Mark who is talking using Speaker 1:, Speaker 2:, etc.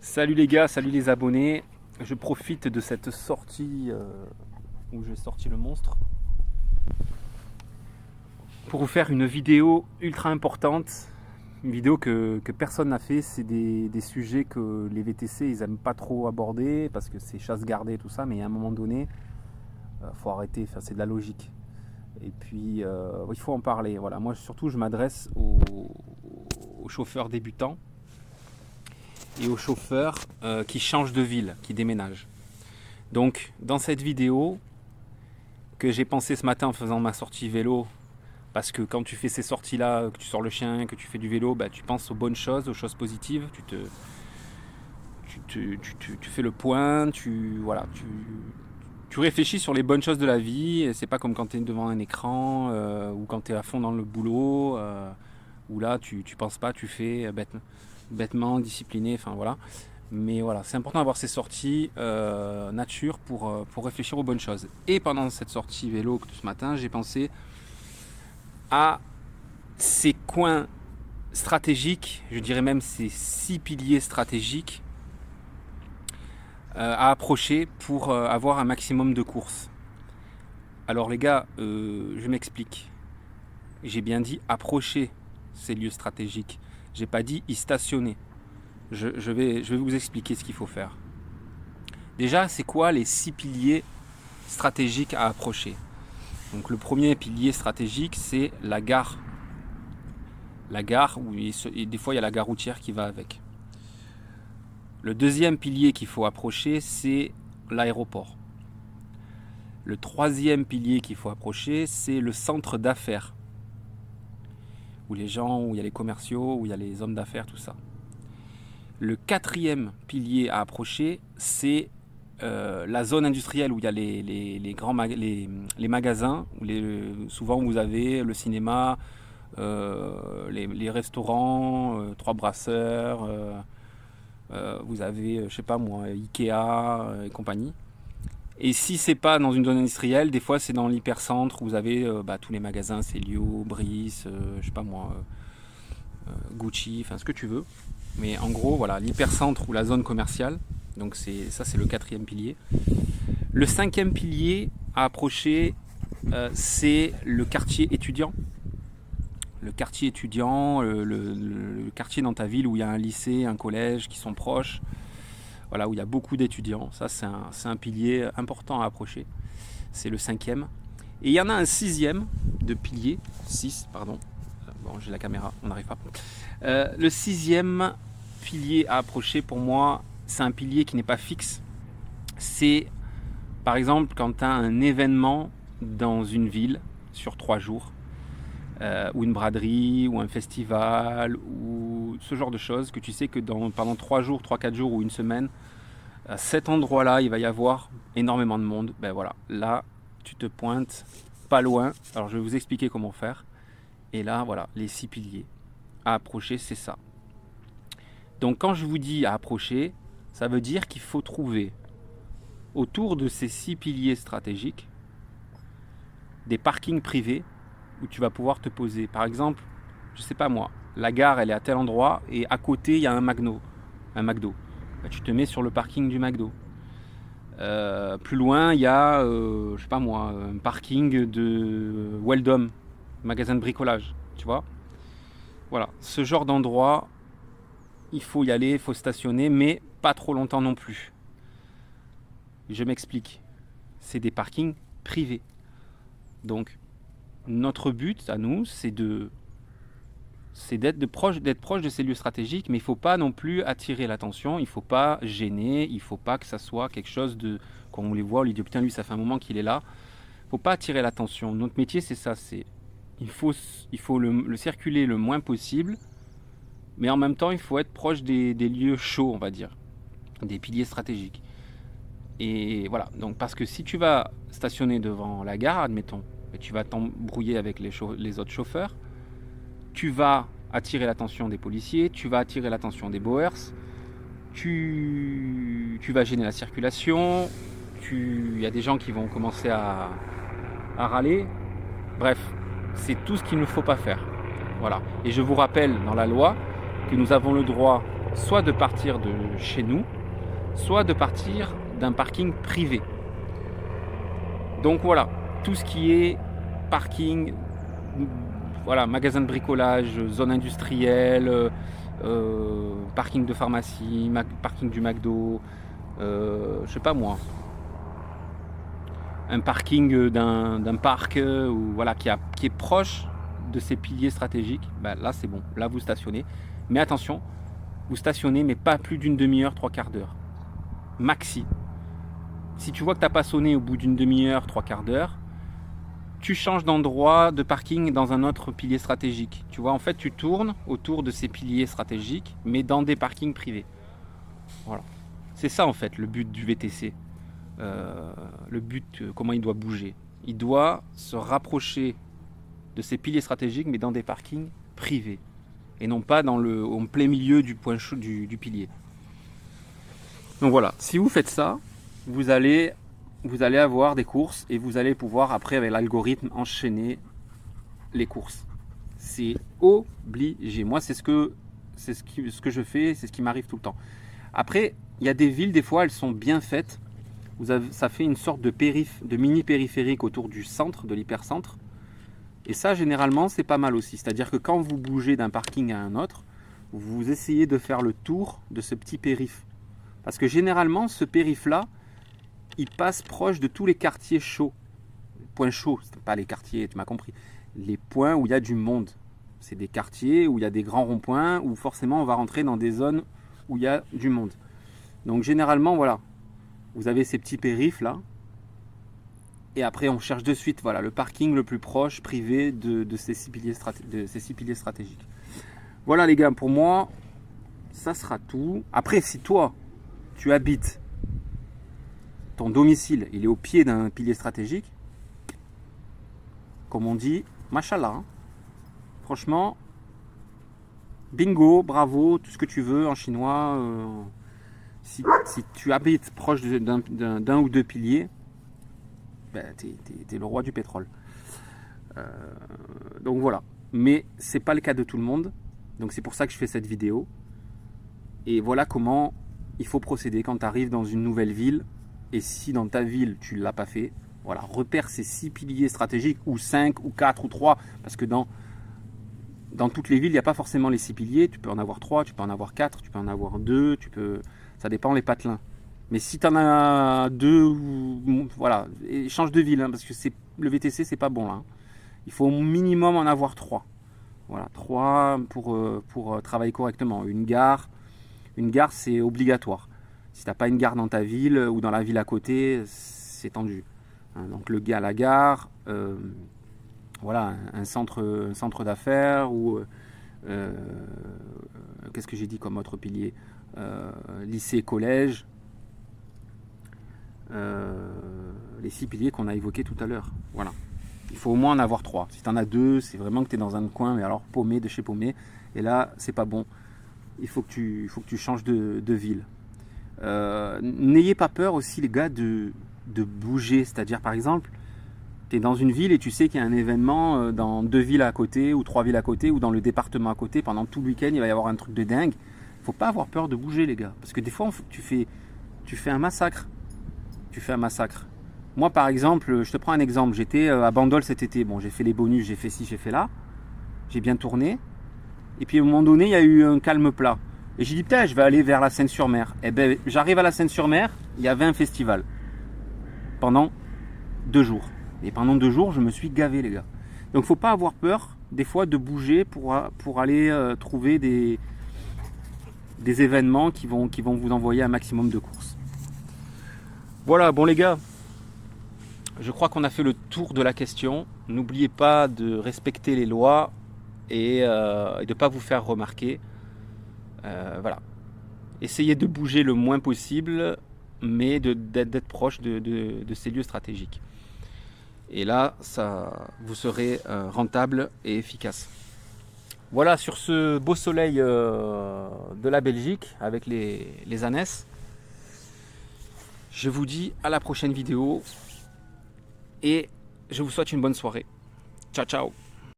Speaker 1: Salut les gars, salut les abonnés. Je profite de cette sortie où j'ai sorti le monstre pour vous faire une vidéo ultra importante. Une vidéo que personne n'a fait. C'est des sujets que les VTC ils aiment pas trop aborder parce que c'est chasse gardée tout ça, mais à un moment donné, faut arrêter. Enfin, c'est de la logique. Et puis il faut en parler. Voilà. Moi surtout je m'adresse aux chauffeurs débutants et aux chauffeurs qui changent de ville, qui déménagent. Donc dans cette vidéo que j'ai pensé ce matin en faisant ma sortie vélo, parce que quand tu fais ces sorties là, que tu sors le chien, que tu fais du vélo, bah, tu penses aux bonnes choses, aux choses positives, tu fais le point, tu réfléchis sur les bonnes choses de la vie. Et c'est pas comme quand tu es devant un écran ou quand tu es à fond dans le boulot, où là tu penses pas, tu fais bêtement, discipliné, enfin voilà. Mais voilà, c'est important d'avoir ces sorties nature pour réfléchir aux bonnes choses. Et pendant cette sortie vélo ce matin, j'ai pensé à ces coins stratégiques, je dirais même ces 6 piliers stratégiques à approcher pour avoir un maximum de courses. Alors les gars, je m'explique. J'ai bien dit approcher ces lieux stratégiques. J'ai pas dit y stationner. Je vais vous expliquer ce qu'il faut faire. Déjà, c'est quoi les 6 piliers stratégiques à approcher? Donc le premier pilier stratégique, c'est la gare. La gare, et des fois il y a la gare routière qui va avec. Le deuxième pilier qu'il faut approcher, c'est l'aéroport. Le troisième pilier qu'il faut approcher, c'est le centre d'affaires. Où les gens, où il y a les commerciaux, où il y a les hommes d'affaires, tout ça. Le quatrième pilier à approcher, c'est la zone industrielle où il y a les grands les magasins, où souvent vous avez le cinéma, les restaurants, Trois Brasseurs, vous avez, je sais pas moi, Ikea et compagnie. Et si c'est pas dans une zone industrielle, des fois c'est dans l'hypercentre où vous avez tous les magasins, Célio, Brice, je sais pas moi, Gucci, enfin ce que tu veux. Mais en gros, voilà, l'hypercentre ou la zone commerciale. Donc c'est le quatrième pilier. Le cinquième pilier à approcher, c'est le quartier étudiant. Le quartier étudiant, le quartier dans ta ville où il y a un lycée, un collège qui sont proches. Voilà, où il y a beaucoup d'étudiants. Ça, c'est un pilier important à approcher. C'est le cinquième. Et il y en a un sixième de pilier. 6, pardon. Bon, j'ai la caméra, on n'arrive pas. Le sixième pilier à approcher, pour moi, c'est un pilier qui n'est pas fixe. C'est, par exemple, quand tu as un événement dans une ville sur 3 jours, ou une braderie, ou un festival, ou ce genre de choses, que tu sais que pendant 3 jours, 3-4 jours ou une semaine, à cet endroit-là, il va y avoir énormément de monde. Ben voilà, là, tu te pointes pas loin. Alors, je vais vous expliquer comment faire. Et là, voilà, les 6 piliers à approcher, c'est ça. Donc, quand je vous dis à approcher, ça veut dire qu'il faut trouver autour de ces 6 piliers stratégiques des parkings privés où tu vas pouvoir te poser. Par exemple, je sais pas moi, la gare elle est à tel endroit et à côté il y a un McDo. Ben, tu te mets sur le parking du McDo. Plus loin il y a, je sais pas moi, un parking de Weldom, magasin de bricolage, tu vois. Voilà, ce genre d'endroit, il faut y aller, il faut stationner, mais pas trop longtemps non plus. Je m'explique. C'est des parkings privés. Donc, notre but à nous, c'est d'être proche de ces lieux stratégiques, mais il ne faut pas non plus attirer l'attention, il ne faut pas gêner, il ne faut pas que ça soit quelque chose de... Quand on les voit, on lui dit putain, lui, ça fait un moment qu'il est là. Il ne faut pas attirer l'attention. Notre métier, c'est ça, il faut le circuler le moins possible, mais en même temps, il faut être proche des lieux chauds, on va dire, des piliers stratégiques. Et voilà, donc parce que si tu vas stationner devant la gare, admettons, et tu vas t'embrouiller avec les autres chauffeurs, tu vas attirer l'attention des policiers, tu vas attirer l'attention des boers, tu vas gêner la circulation, il y a des gens qui vont commencer à râler. Bref, c'est tout ce qu'il ne faut pas faire. Voilà. Et je vous rappelle dans la loi que nous avons le droit soit de partir de chez nous, soit de partir d'un parking privé. Donc voilà, tout ce qui est parking, voilà, magasin de bricolage, zone industrielle, parking de pharmacie, parking du McDo, je sais pas moi, un parking d'un parc ou voilà, qui est proche de ces piliers stratégiques, ben là c'est bon, là vous stationnez. Mais attention, vous stationnez mais pas plus d'une demi-heure, 3/4 d'heure. Maxi. Si tu vois que tu n'as pas sonné au bout d'une demi-heure, 3/4 d'heure, tu changes d'endroit de parking dans un autre pilier stratégique. Tu vois, en fait, tu tournes autour de ces piliers stratégiques, mais dans des parkings privés. Voilà. C'est ça, en fait, le but du VTC. Le but, comment il doit bouger. Il doit se rapprocher de ces piliers stratégiques, mais dans des parkings privés. Et non pas en plein milieu du point chaud du pilier. Donc voilà, si vous faites ça, vous allez avoir des courses et vous allez pouvoir après avec l'algorithme enchaîner les courses. C'est obligé. Moi c'est ce que je fais, c'est ce qui m'arrive tout le temps. Après, il y a des villes, des fois elles sont bien faites. Ça fait une sorte de mini périphérique autour du centre, de l'hypercentre. Et ça généralement c'est pas mal aussi. C'est-à-dire que quand vous bougez d'un parking à un autre, vous essayez de faire le tour de ce petit périph'. Parce que généralement ce périph' là, il passe proche de tous les quartiers chauds. Points chauds, c'est pas les quartiers, tu m'as compris. Les points où il y a du monde. C'est des quartiers où il y a des grands ronds-points, où forcément on va rentrer dans des zones où il y a du monde. Donc généralement, voilà, vous avez ces petits périphs là. Et après on cherche de suite, voilà, le parking le plus proche, privé de ces 6 piliers stratégiques. Voilà les gars, pour moi, ça sera tout. Après, si toi, tu habites, ton domicile, il est au pied d'un pilier stratégique, comme on dit, machallah. Hein. Franchement, bingo, bravo, tout ce que tu veux en chinois. Si tu habites proche d'un ou deux piliers, ben, t'es le roi du pétrole. Donc voilà. Mais c'est pas le cas de tout le monde. Donc c'est pour ça que je fais cette vidéo. Et voilà comment il faut procéder quand tu arrives dans une nouvelle ville. Et si dans ta ville tu ne l'as pas fait, voilà, repère ces 6 piliers stratégiques, ou 5, ou 4, ou 3. Parce que dans toutes les villes, il n'y a pas forcément les 6 piliers. Tu peux en avoir 3, tu peux en avoir 4, tu peux en avoir 2, ça dépend les patelins. Mais si tu en as 2, voilà, et change de ville, hein, parce que le VTC, c'est pas bon là. Hein. Il faut au minimum en avoir 3. Voilà, 3 pour travailler correctement. Une gare, c'est obligatoire. Si tu n'as pas une gare dans ta ville ou dans la ville à côté, c'est tendu. Hein, donc la gare, voilà, un centre d'affaires ou qu'est-ce que j'ai dit comme autre pilier, lycée, collège, les 6 piliers qu'on a évoqués tout à l'heure. Voilà. Il faut au moins en avoir 3. Si tu en as 2, c'est vraiment que tu es dans un coin, mais alors paumé de chez paumé. Et là, c'est pas bon. Il faut que tu changes de ville. N'ayez pas peur aussi, les gars, de bouger. C'est-à-dire, par exemple, tu es dans une ville et tu sais qu'il y a un événement dans 2 villes à côté, ou 3 villes à côté, ou dans le département à côté. Pendant tout le week-end, il va y avoir un truc de dingue. Il ne faut pas avoir peur de bouger, les gars. Parce que des fois, tu fais un massacre. Moi, par exemple, je te prends un exemple. J'étais à Bandol cet été. Bon, j'ai fait les bonus, j'ai fait ci, j'ai fait là. J'ai bien tourné. Et puis, à un moment donné, il y a eu un calme plat. Et j'ai dit, putain, je vais aller vers la Seine-sur-Mer. Et ben, j'arrive à la Seine-sur-Mer, il y avait un festival. Pendant 2 jours. Et pendant 2 jours, je me suis gavé, les gars. Donc, il ne faut pas avoir peur, des fois, de bouger pour aller trouver des événements qui vont vous envoyer un maximum de courses. Voilà, bon les gars, je crois qu'on a fait le tour de la question. N'oubliez pas de respecter les lois et de ne pas vous faire remarquer. Voilà. Essayez de bouger le moins possible, mais d'être proche de ces lieux stratégiques. Et là, vous serez rentable et efficace. Voilà, sur ce beau soleil de la Belgique avec les ânesses. Je vous dis à la prochaine vidéo et je vous souhaite une bonne soirée. Ciao, ciao.